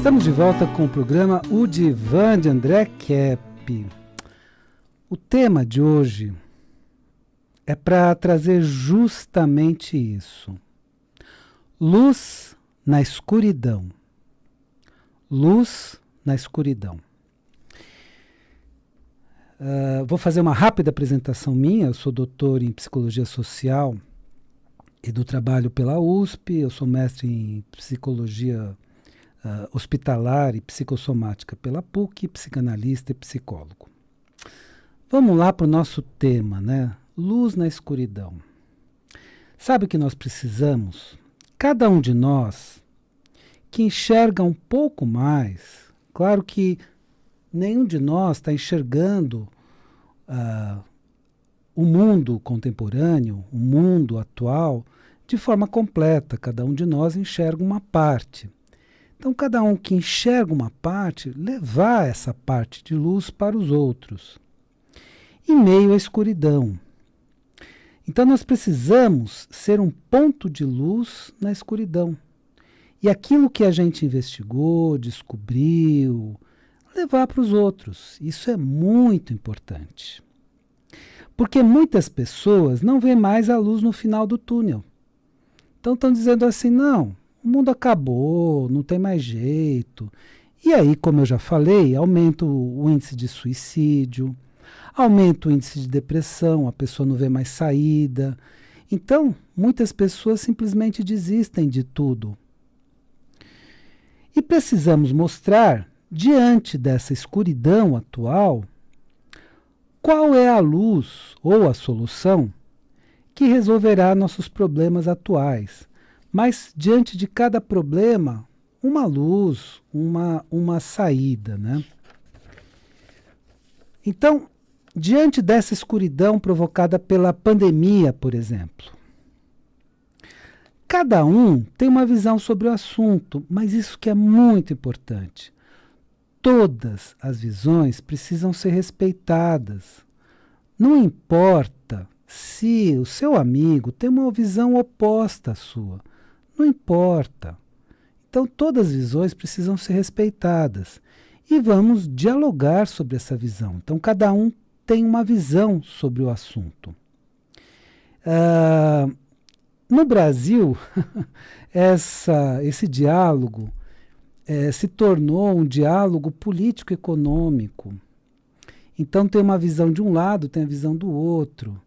Estamos de volta com o programa O Divã de André Kepp. O tema de hoje é para trazer justamente isso. Luz na escuridão. Luz na escuridão. Vou fazer uma rápida apresentação minha. Eu sou doutor em Psicologia Social e do trabalho pela USP. Eu sou mestre em Psicologia Hospitalar e Psicossomática pela PUC, psicanalista e psicólogo. Vamos lá para o nosso tema, né? Luz na escuridão. Sabe o que nós precisamos? Cada um de nós que enxerga um pouco mais. Claro que nenhum de nós está enxergando o mundo contemporâneo, o mundo atual, de forma completa. Cada um de nós enxerga uma parte. Então, cada um que enxerga uma parte, levar essa parte de luz para os outros, em meio à escuridão. Então, nós precisamos ser um ponto de luz na escuridão. E aquilo que a gente investigou, descobriu, levar para os outros. Isso é muito importante. Porque muitas pessoas não veem mais a luz no final do túnel. Então, estão dizendo assim, não, o mundo acabou, não tem mais jeito. E aí, como eu já falei, aumenta o índice de suicídio, aumenta o índice de depressão, a pessoa não vê mais saída. Então, muitas pessoas simplesmente desistem de tudo. E precisamos mostrar, diante dessa escuridão atual, qual é a luz ou a solução que resolverá nossos problemas atuais. Mas, diante de cada problema, uma luz, uma saída, né? Então, diante dessa escuridão provocada pela pandemia, por exemplo, cada um tem uma visão sobre o assunto, mas isso que é muito importante. Todas as visões precisam ser respeitadas. Não importa se o seu amigo tem uma visão oposta à sua. Não importa. Então, todas as visões precisam ser respeitadas. E vamos dialogar sobre essa visão. Então, cada um tem uma visão sobre o assunto. No Brasil, esse diálogo se tornou um diálogo político-econômico. Então, tem uma visão de um lado, tem a visão do outro.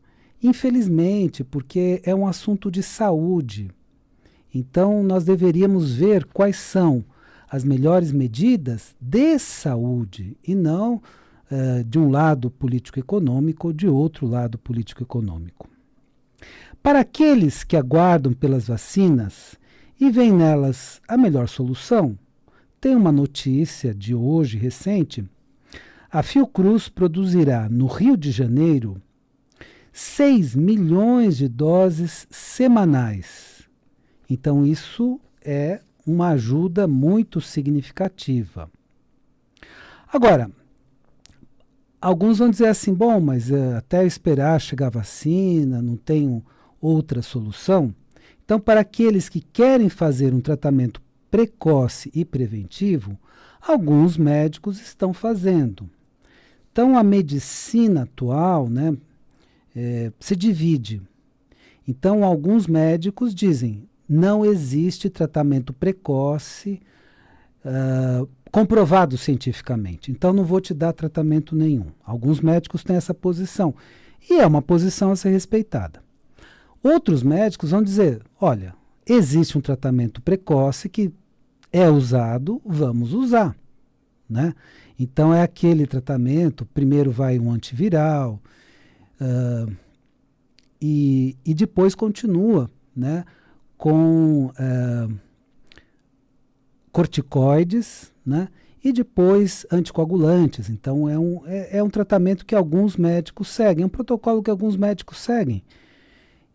Infelizmente, porque é um assunto de saúde. Então, nós deveríamos ver quais são as melhores medidas de saúde e não de um lado político-econômico ou de outro lado político-econômico. Para aqueles que aguardam pelas vacinas e veem nelas a melhor solução, tem uma notícia de hoje, recente. A Fiocruz produzirá no Rio de Janeiro 6 milhões de doses semanais. Então, isso é uma ajuda muito significativa. Agora, alguns vão dizer assim, bom, mas até esperar chegar a vacina, não tenho outra solução. Então, para aqueles que querem fazer um tratamento precoce e preventivo, alguns médicos estão fazendo. Então, a medicina atual, né, se divide. Então, alguns médicos dizem, não existe tratamento precoce comprovado cientificamente. Então, não vou te dar tratamento nenhum. Alguns médicos têm essa posição. E é uma posição a ser respeitada. Outros médicos vão dizer, olha, existe um tratamento precoce que é usado, vamos usar, né? Então, é aquele tratamento, primeiro vai um antiviral, e depois continua, né, com corticoides, né, e depois anticoagulantes. Então, é um tratamento que alguns médicos seguem, é um protocolo que alguns médicos seguem.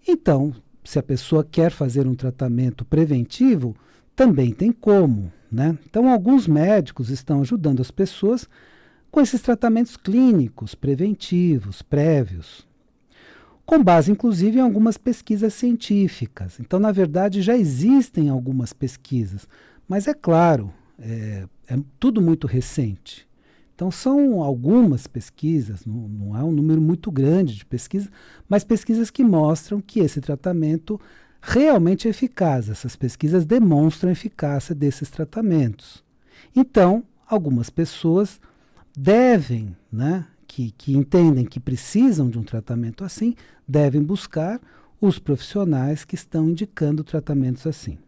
Então, se a pessoa quer fazer um tratamento preventivo, também tem como, né? Então, alguns médicos estão ajudando as pessoas com esses tratamentos clínicos, preventivos, prévios, com base, inclusive, em algumas pesquisas científicas. Então, na verdade, já existem algumas pesquisas, mas é claro, é tudo muito recente. Então, são algumas pesquisas, não é um número muito grande de pesquisas, mas pesquisas que mostram que esse tratamento realmente é eficaz. Essas pesquisas demonstram a eficácia desses tratamentos. Então, algumas pessoas devem, né, que entendem que precisam de um tratamento assim, devem buscar os profissionais que estão indicando tratamentos assim.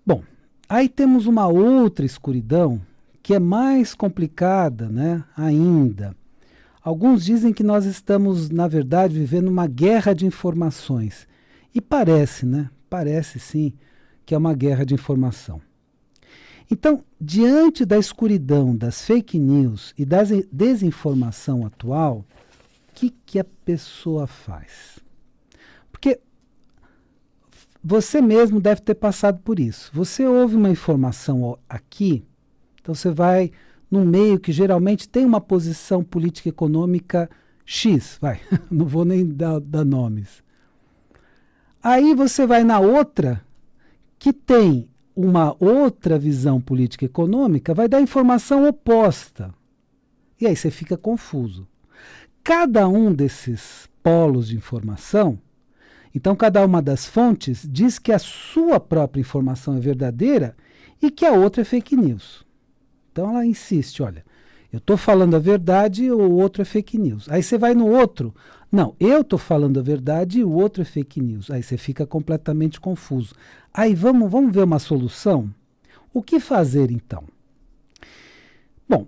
Bom, aí temos uma outra escuridão que é mais complicada, né, ainda. Alguns dizem que nós estamos, na verdade, vivendo uma guerra de informações. E parece, né? Parece sim que é uma guerra de informação. Então, diante da escuridão das fake news e da desinformação atual, o que a pessoa faz? Porque você mesmo deve ter passado por isso. Você ouve uma informação aqui, então você vai num meio que geralmente tem uma posição política econômica X, vai, não vou nem dar nomes. Aí você vai na outra, que tem uma outra visão política econômica, vai dar informação oposta. E aí você fica confuso. Cada um desses polos de informação, então cada uma das fontes diz que a sua própria informação é verdadeira e que a outra é fake news. Então ela insiste, olha, eu estou falando a verdade e o outro é fake news. Aí você vai no outro, não, eu estou falando a verdade e o outro é fake news. Aí você fica completamente confuso. Aí vamos ver uma solução? O que fazer então? Bom,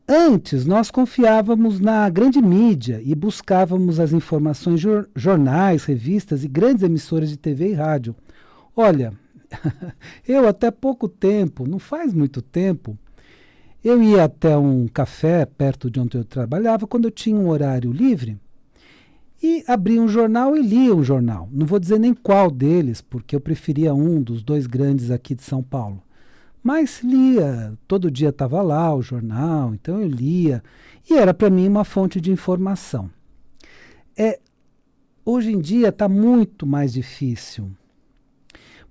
antes nós confiávamos na grande mídia e buscávamos as informações jornais, revistas e grandes emissoras de TV e rádio. Olha, eu até pouco tempo, não faz muito tempo, eu ia até um café perto de onde eu trabalhava quando eu tinha um horário livre e abria um jornal e lia um jornal. Não vou dizer nem qual deles, porque eu preferia um dos dois grandes aqui de São Paulo. Mas lia, todo dia estava lá o jornal, então eu lia e era para mim uma fonte de informação. Hoje em dia está muito mais difícil,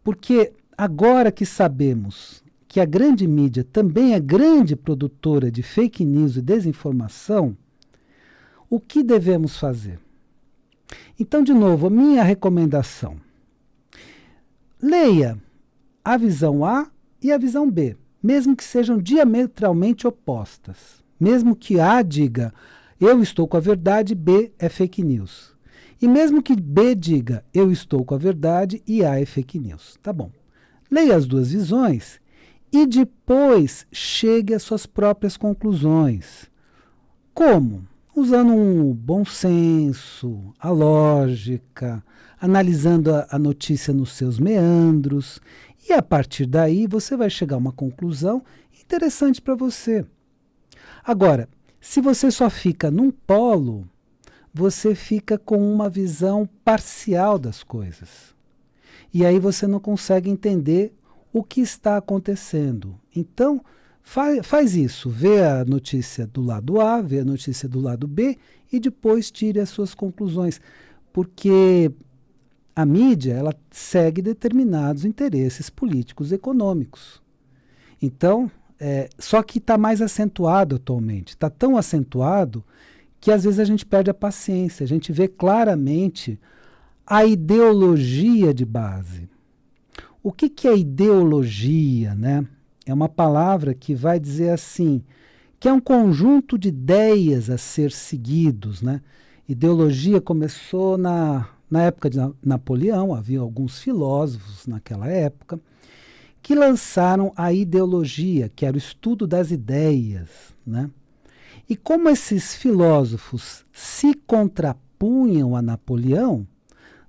porque agora que sabemos que a grande mídia também é grande produtora de fake news e desinformação, o que devemos fazer? Então, de novo, a minha recomendação. Leia a visão A e a visão B, mesmo que sejam diametralmente opostas. Mesmo que A diga, eu estou com a verdade, B é fake news. E mesmo que B diga, eu estou com a verdade e A é fake news. Tá bom. Leia as duas visões e depois chegue às suas próprias conclusões. Como? Usando um bom senso, a lógica, analisando a notícia nos seus meandros. E a partir daí você vai chegar a uma conclusão interessante para você. Agora, se você só fica num polo, você fica com uma visão parcial das coisas. E aí você não consegue entender o que está acontecendo. Então, faz isso, vê a notícia do lado A, vê a notícia do lado B e depois tire as suas conclusões. Porque a mídia, ela segue determinados interesses políticos e econômicos. Então, só que está mais acentuado atualmente. Está tão acentuado que às vezes a gente perde a paciência. A gente vê claramente a ideologia de base. O que é ideologia, né? É uma palavra que vai dizer assim, que é um conjunto de ideias a ser seguidos, né? Ideologia começou na época de Napoleão, havia alguns filósofos naquela época, que lançaram a ideologia, que era o estudo das ideias, né? E como esses filósofos se contrapunham a Napoleão,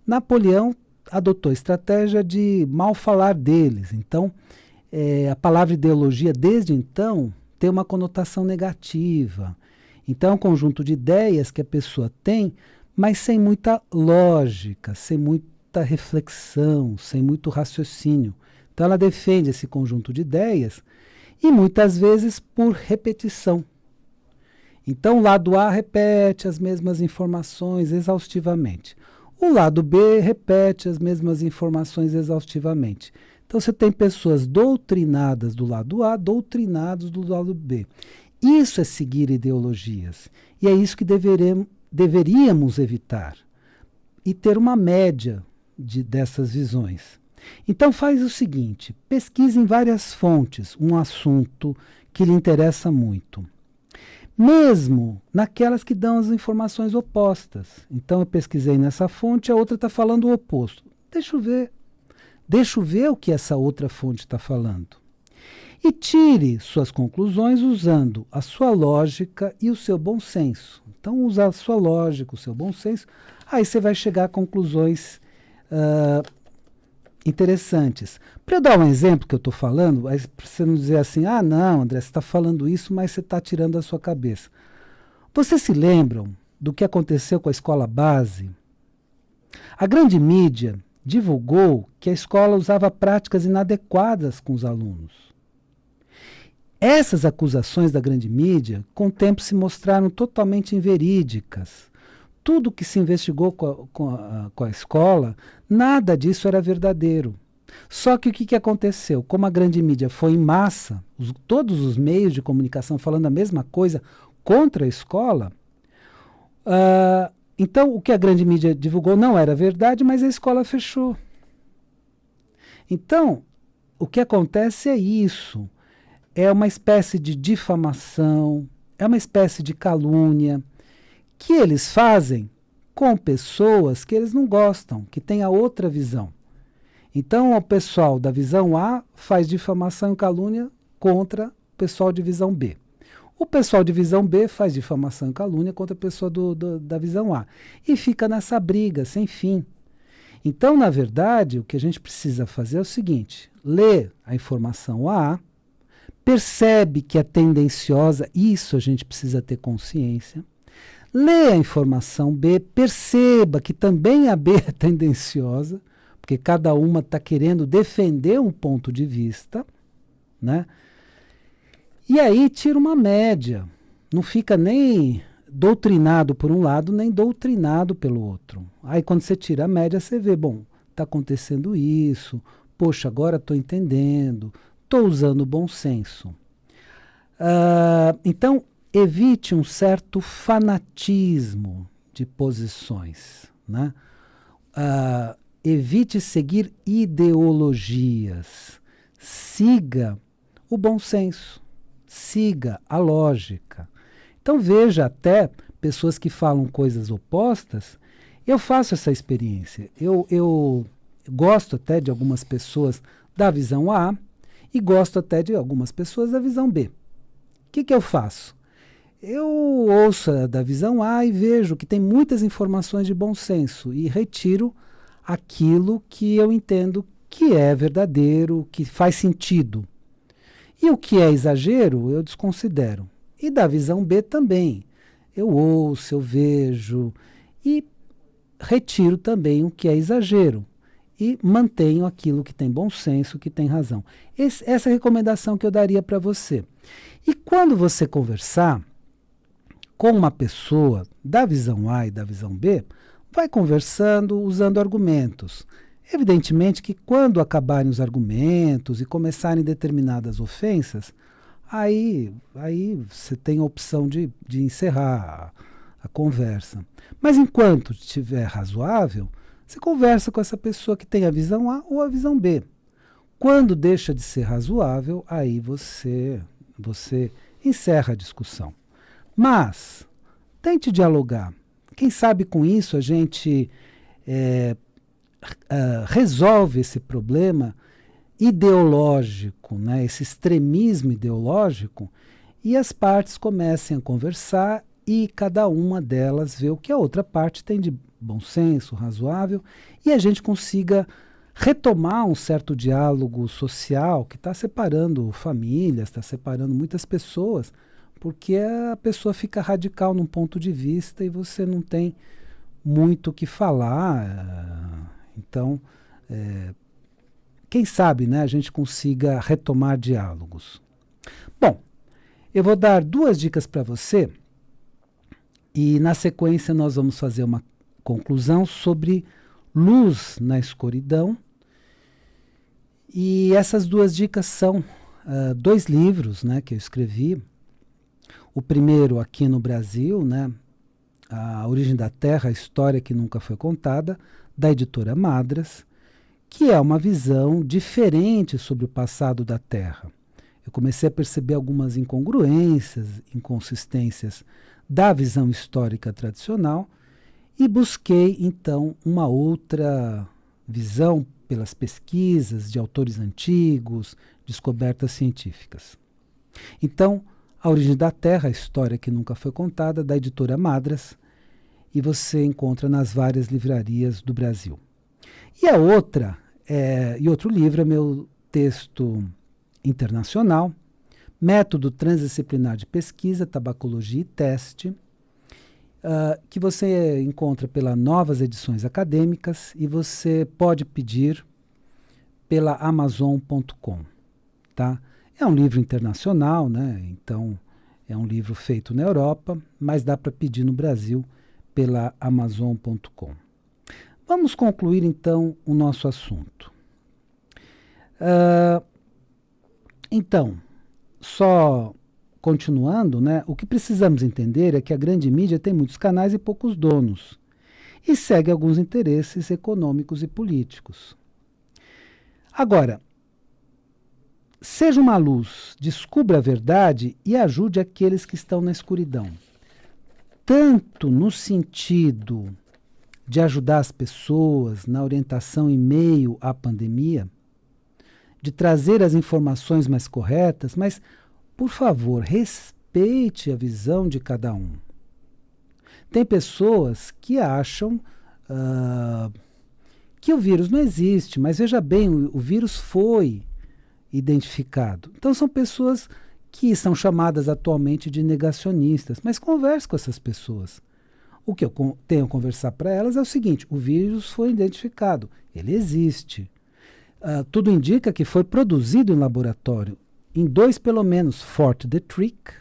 Napoleão adotou a estratégia de mal falar deles. Então, a palavra ideologia, desde então, tem uma conotação negativa. Então, é um conjunto de ideias que a pessoa tem, mas sem muita lógica, sem muita reflexão, sem muito raciocínio. Então, ela defende esse conjunto de ideias e, muitas vezes, por repetição. Então, o lado A repete as mesmas informações exaustivamente. O lado B repete as mesmas informações exaustivamente. Então você tem pessoas doutrinadas do lado A, doutrinados do lado B. Isso é seguir ideologias. E é isso que deveríamos evitar. E ter uma média dessas visões. Então faz o seguinte, pesquise em várias fontes um assunto que lhe interessa muito. Mesmo naquelas que dão as informações opostas. Então eu pesquisei nessa fonte, a outra está falando o oposto. Deixa eu ver o que essa outra fonte está falando. E tire suas conclusões usando a sua lógica e o seu bom senso. Então, usa a sua lógica, o seu bom senso, aí você vai chegar a conclusões interessantes. Para eu dar um exemplo que eu estou falando, para você não dizer assim, ah, não, André, você está falando isso, mas você está tirando da sua cabeça. Vocês se lembram do que aconteceu com a escola base? A grande mídia divulgou que a escola usava práticas inadequadas com os alunos. Essas acusações da grande mídia, com o tempo, se mostraram totalmente inverídicas. Tudo que se investigou com a escola, nada disso era verdadeiro. Só que o que aconteceu? Como a grande mídia foi em massa, todos os meios de comunicação falando a mesma coisa contra a escola, então o que a grande mídia divulgou não era verdade, mas a escola fechou. Então, o que acontece é isso. É uma espécie de difamação, é uma espécie de calúnia que eles fazem com pessoas que eles não gostam, que têm a outra visão. Então, o pessoal da visão A faz difamação e calúnia contra o pessoal de visão B. O pessoal de visão B faz difamação e calúnia contra a pessoa da visão A. E fica nessa briga sem fim. Então, na verdade, o que a gente precisa fazer é o seguinte: lê a informação A, percebe que é tendenciosa, isso a gente precisa ter consciência. Lê a informação B, perceba que também a B é tendenciosa, porque cada uma está querendo defender um ponto de vista, né? E aí tira uma média. Não fica nem doutrinado por um lado, nem doutrinado pelo outro. Aí quando você tira a média, você vê, bom, está acontecendo isso, poxa, agora estou entendendo, estou usando o bom senso. Então, evite um certo fanatismo de posições, né? Evite seguir ideologias. Siga o bom senso. Siga a lógica. Então veja até pessoas que falam coisas opostas. Eu faço essa experiência. Eu gosto até de algumas pessoas da visão A e gosto até de algumas pessoas da visão B. O que eu faço? Eu ouço a da visão A e vejo que tem muitas informações de bom senso e retiro aquilo que eu entendo que é verdadeiro, que faz sentido. E o que é exagero, eu desconsidero. E da visão B também. Eu ouço, eu vejo e retiro também o que é exagero. E mantenho aquilo que tem bom senso, que tem razão. Essa é a recomendação que eu daria para você. E quando você conversar com uma pessoa da visão A e da visão B, vai conversando usando argumentos. Evidentemente que quando acabarem os argumentos e começarem determinadas ofensas, aí você tem a opção de encerrar a conversa. Mas enquanto estiver razoável, você conversa com essa pessoa que tem a visão A ou a visão B. Quando deixa de ser razoável, aí você encerra a discussão. Mas tente dialogar. Quem sabe com isso a gente resolve esse problema ideológico, né? Esse extremismo ideológico, e as partes comecem a conversar e cada uma delas vê o que a outra parte tem de bom senso, razoável, e a gente consiga retomar um certo diálogo social que está separando famílias, está separando muitas pessoas, porque a pessoa fica radical num ponto de vista e você não tem muito o que falar. Então, quem sabe, né, a gente consiga retomar diálogos. Bom, eu vou dar 2 dicas para você e na sequência nós vamos fazer uma conclusão sobre luz na escuridão E essas duas dicas são dois livros, né, que eu escrevi. O primeiro aqui no Brasil, né, A Origem da Terra, a História que Nunca Foi Contada, da editora Madras, que é uma visão diferente sobre o passado da Terra. Eu comecei a perceber algumas incongruências, inconsistências da visão histórica tradicional e busquei, então, uma outra visão pelas pesquisas de autores antigos, descobertas científicas. Então, A Origem da Terra, a História que Nunca Foi Contada, da editora Madras, e você encontra nas várias livrarias do Brasil. E a outra, outro livro é meu texto internacional, Método Transdisciplinar de Pesquisa, Tabacologia e Teste, que você encontra pela Novas Edições Acadêmicas e você pode pedir pela Amazon.com, tá? É um livro internacional, né? Então é um livro feito na Europa, mas dá para pedir no Brasil pela Amazon.com. Vamos concluir então o nosso assunto. Então, só continuando, né, o que precisamos entender é que a grande mídia tem muitos canais e poucos donos, e segue alguns interesses econômicos e políticos. Agora, seja uma luz, descubra a verdade e ajude aqueles que estão na escuridão. Tanto no sentido de ajudar as pessoas na orientação em meio à pandemia, de trazer as informações mais corretas, mas, por favor, respeite a visão de cada um. Tem pessoas que acham que o vírus não existe, mas veja bem, o vírus foi identificado. Então são pessoas que são chamadas atualmente de negacionistas, mas converse com essas pessoas. O que eu tenho a conversar para elas é o seguinte: o vírus foi identificado, ele existe. Tudo indica que foi produzido em laboratório, em dois pelo menos, Fort Detrick,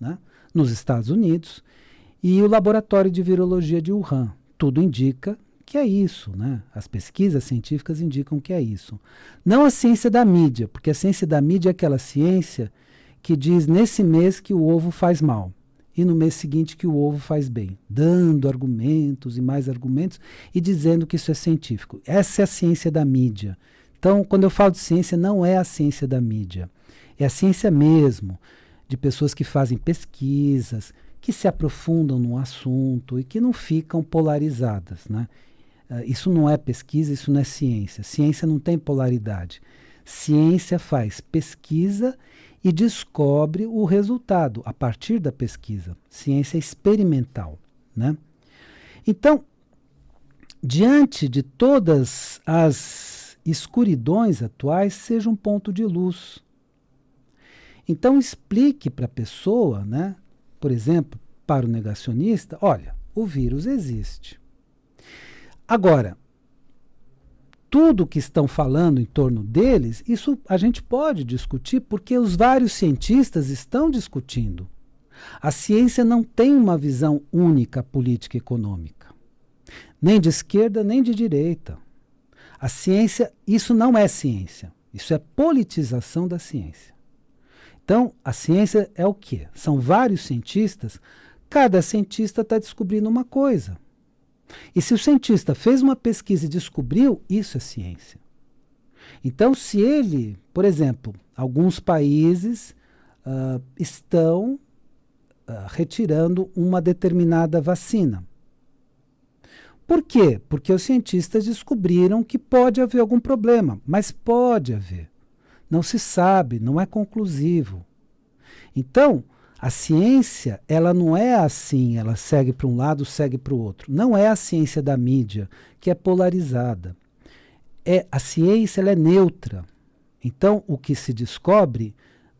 né, nos Estados Unidos, e o laboratório de virologia de Wuhan. Tudo indica que é isso, né? As pesquisas científicas indicam que é isso. Não a ciência da mídia, porque a ciência da mídia é aquela ciência que diz nesse mês que o ovo faz mal e no mês seguinte que o ovo faz bem, dando argumentos e mais argumentos e dizendo que isso é científico. Essa é a ciência da mídia. Então, quando eu falo de ciência, não é a ciência da mídia. É a ciência mesmo, de pessoas que fazem pesquisas, que se aprofundam no assunto e que não ficam polarizadas, né? Isso não é pesquisa, isso não é ciência. Ciência não tem polaridade. Ciência faz pesquisa e descobre o resultado a partir da pesquisa. Ciência experimental, né? Então, diante de todas as escuridões atuais, seja um ponto de luz. Então, explique para a pessoa, né, por exemplo, para o negacionista, olha, o vírus existe. Agora, tudo que estão falando em torno deles, isso a gente pode discutir porque os vários cientistas estão discutindo. A ciência não tem uma visão única política e econômica, nem de esquerda nem de direita. A ciência, isso não é ciência, isso é politização da ciência. Então, a ciência é o quê? São vários cientistas, cada cientista está descobrindo uma coisa. E se o cientista fez uma pesquisa e descobriu, isso é ciência. Então, se ele, por exemplo, alguns países estão retirando uma determinada vacina. Por quê? Porque os cientistas descobriram que pode haver algum problema, mas pode haver. Não se sabe, não é conclusivo. Então, a ciência, ela não é assim, ela segue para um lado, segue para o outro. Não é a ciência da mídia, que é polarizada. A ciência, ela é neutra. Então, o que se descobre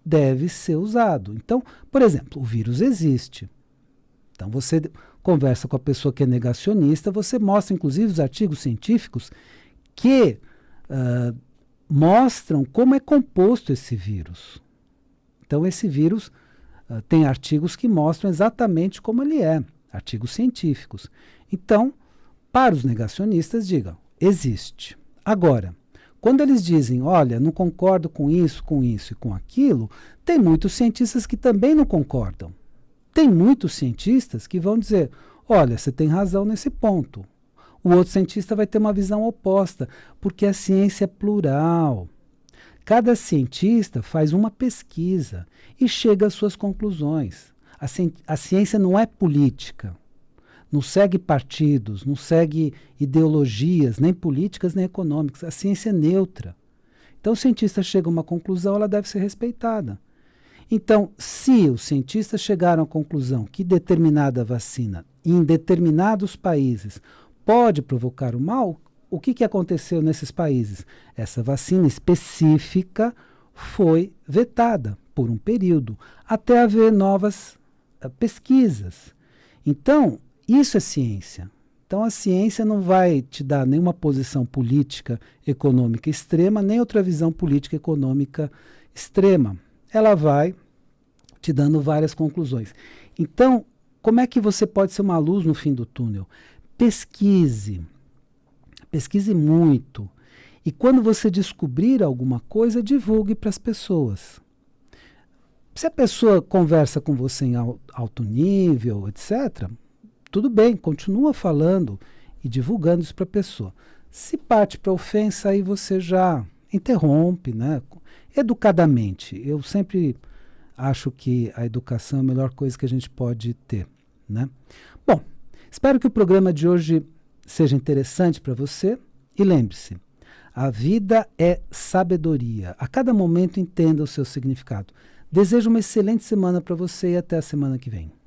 deve ser usado. Então, por exemplo, o vírus existe. Então, você conversa com a pessoa que é negacionista, você mostra, inclusive, os artigos científicos que mostram como é composto esse vírus. Então, esse vírus tem artigos que mostram exatamente como ele é, artigos científicos. Então, para os negacionistas, digam, existe. Agora, Quando eles dizem, olha, não concordo com isso e com aquilo, tem muitos cientistas que também não concordam. Tem muitos cientistas que vão dizer, olha, você tem razão nesse ponto. O outro cientista vai ter uma visão oposta, porque a ciência é plural. Cada cientista faz uma pesquisa e chega às suas conclusões. A ciência não é política, não segue partidos, não segue ideologias, nem políticas, nem econômicas. A ciência é neutra. Então, o cientista chega a uma conclusão, ela deve ser respeitada. Então, se os cientistas chegaram à conclusão que determinada vacina, em determinados países, pode provocar o mal, o que aconteceu nesses países? Essa vacina específica foi vetada por um período, até haver novas pesquisas. Então, isso é ciência. Então, a ciência não vai te dar nenhuma posição política econômica extrema, nem outra visão política econômica extrema. Ela vai te dando várias conclusões. Então, como é que você pode ser uma luz no fim do túnel? Pesquise. Pesquise muito. E quando você descobrir alguma coisa, divulgue para as pessoas. Se a pessoa conversa com você em alto nível, etc., tudo bem, continua falando e divulgando isso para a pessoa. Se parte para ofensa, aí você já interrompe, né? Educadamente. Eu sempre acho que a educação é a melhor coisa que a gente pode ter, né? Bom, espero que o programa de hoje seja interessante para você. E lembre-se, a vida é sabedoria. A cada momento entenda o seu significado. Desejo uma excelente semana para você e até a semana que vem.